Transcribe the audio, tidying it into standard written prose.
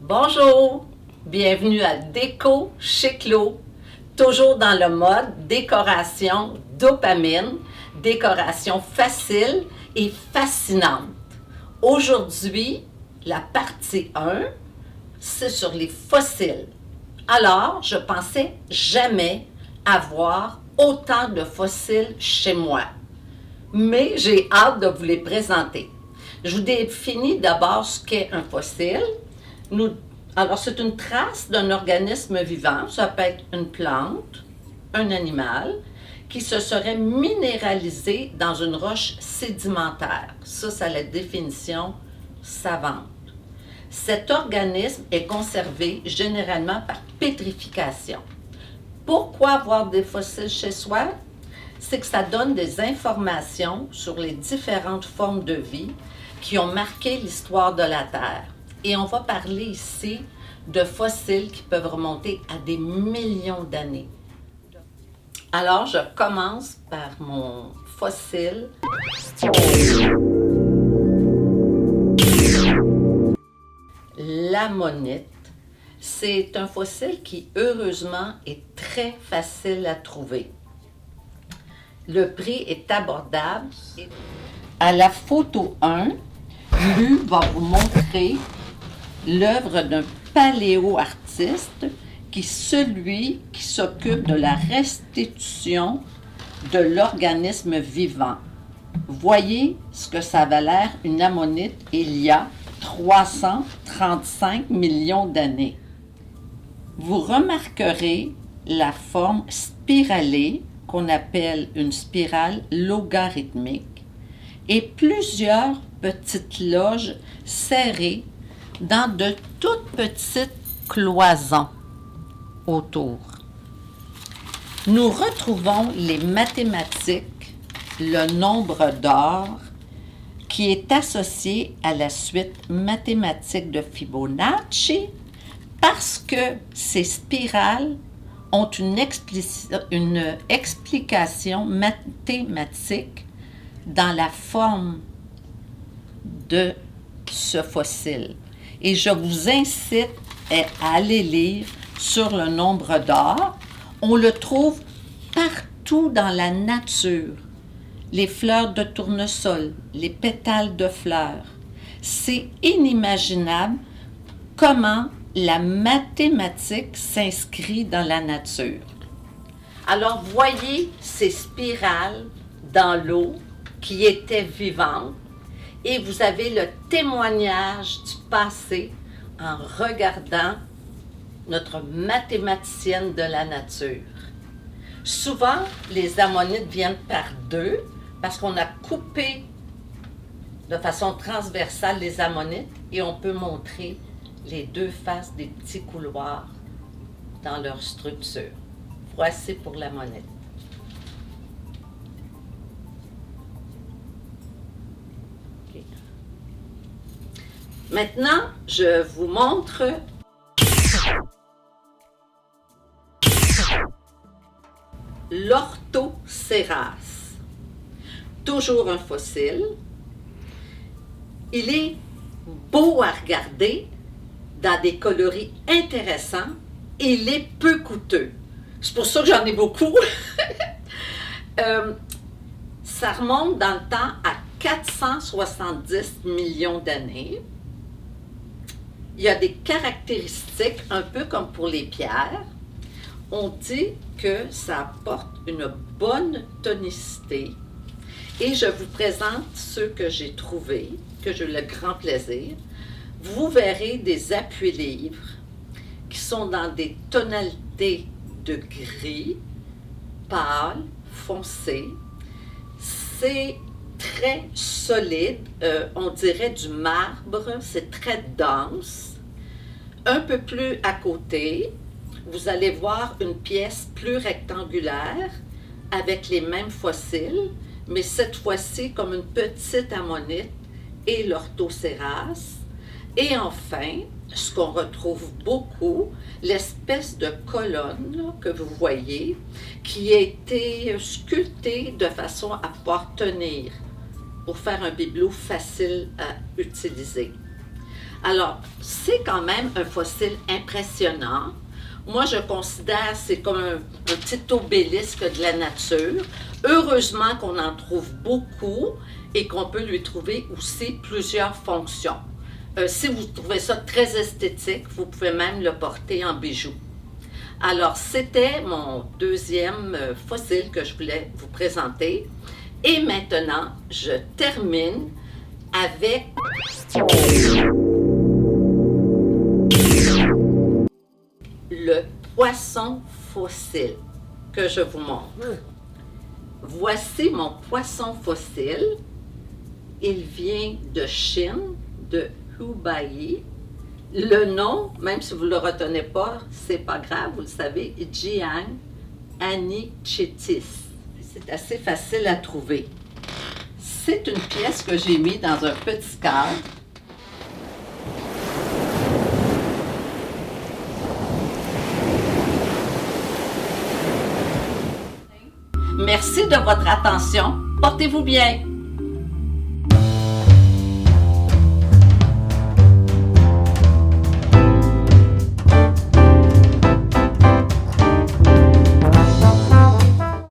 Bonjour, bienvenue à Déco chez Clos, toujours dans le mode décoration dopamine, décoration facile et fascinante. Aujourd'hui, la partie 1, c'est sur les fossiles. Alors, je pensais jamais avoir autant de fossiles chez moi, mais j'ai hâte de vous les présenter. Je vous définis d'abord ce qu'est un fossile. Alors, c'est une trace d'un organisme vivant, ça peut être une plante, un animal, qui se serait minéralisé dans une roche sédimentaire. Ça, c'est la définition savante. Cet organisme est conservé généralement par pétrification. Pourquoi avoir des fossiles chez soi? C'est que ça donne des informations sur les différentes formes de vie qui ont marqué l'histoire de la Terre. Et on va parler ici de fossiles qui peuvent remonter à des millions d'années. Alors, je commence par mon fossile. L'ammonite. C'est un fossile qui, heureusement, est très facile à trouver. Le prix est abordable. À la photo 1, Lu va vous montrer l'œuvre d'un paléo-artiste qui est celui qui s'occupe de la restitution de l'organisme vivant. Voyez ce que ça avait l'air une ammonite il y a 335 millions d'années. Vous remarquerez la forme spiralée qu'on appelle une spirale logarithmique et plusieurs petites loges serrées dans de toutes petites cloisons autour. Nous retrouvons les mathématiques, le nombre d'or, qui est associé à la suite mathématique de Fibonacci parce que ces spirales ont une explication mathématique dans la forme de ce fossile. Et je vous incite à aller lire sur le nombre d'or. On le trouve partout dans la nature. Les fleurs de tournesol, les pétales de fleurs. C'est inimaginable comment la mathématique s'inscrit dans la nature. Alors, voyez ces spirales dans l'eau qui étaient vivantes et vous avez le témoignage du passé en regardant notre mathématicienne de la nature. Souvent, les ammonites viennent par deux parce qu'on a coupé de façon transversale les ammonites et on peut montrer les deux faces des petits couloirs dans leur structure. Voici pour l'ammonite. Okay. Maintenant, je vous montre l'Orthocéras. Toujours un fossile. Il est beau à regarder, dans des coloris intéressants, et il est peu coûteux. C'est pour ça que j'en ai beaucoup. Ça remonte dans le temps à 470 millions d'années. Il y a des caractéristiques, un peu comme pour les pierres. On dit que ça apporte une bonne tonicité. Et je vous présente ceux que j'ai trouvés, que j'ai eu le grand plaisir. Vous verrez des appuis-livres qui sont dans des tonalités de gris, pâle, foncé. C'est très solide, on dirait du marbre, c'est très dense. Un peu plus à côté, vous allez voir une pièce plus rectangulaire avec les mêmes fossiles, mais cette fois-ci comme une petite ammonite et l'Orthocéras, Et enfin, ce qu'on retrouve beaucoup, l'espèce de colonne là, que vous voyez, qui a été sculptée de façon à pouvoir tenir pour faire un bibelot facile à utiliser. Alors, c'est quand même un fossile impressionnant. Moi, je considère que c'est comme un petit obélisque de la nature. Heureusement qu'on en trouve beaucoup et qu'on peut lui trouver aussi plusieurs fonctions. Si vous trouvez ça très esthétique, vous pouvez même le porter en bijou. Alors, c'était mon deuxième fossile que je voulais vous présenter. Et maintenant, je termine avec le poisson fossile que je vous montre. Voici mon poisson fossile. Il vient de Chine, de Hubei. Le nom, même si vous ne le retenez pas, c'est pas grave, vous le savez, Jiang anichetis. C'est assez facile à trouver. C'est une pièce que j'ai mise dans un petit cadre. Merci de votre attention. Portez-vous bien.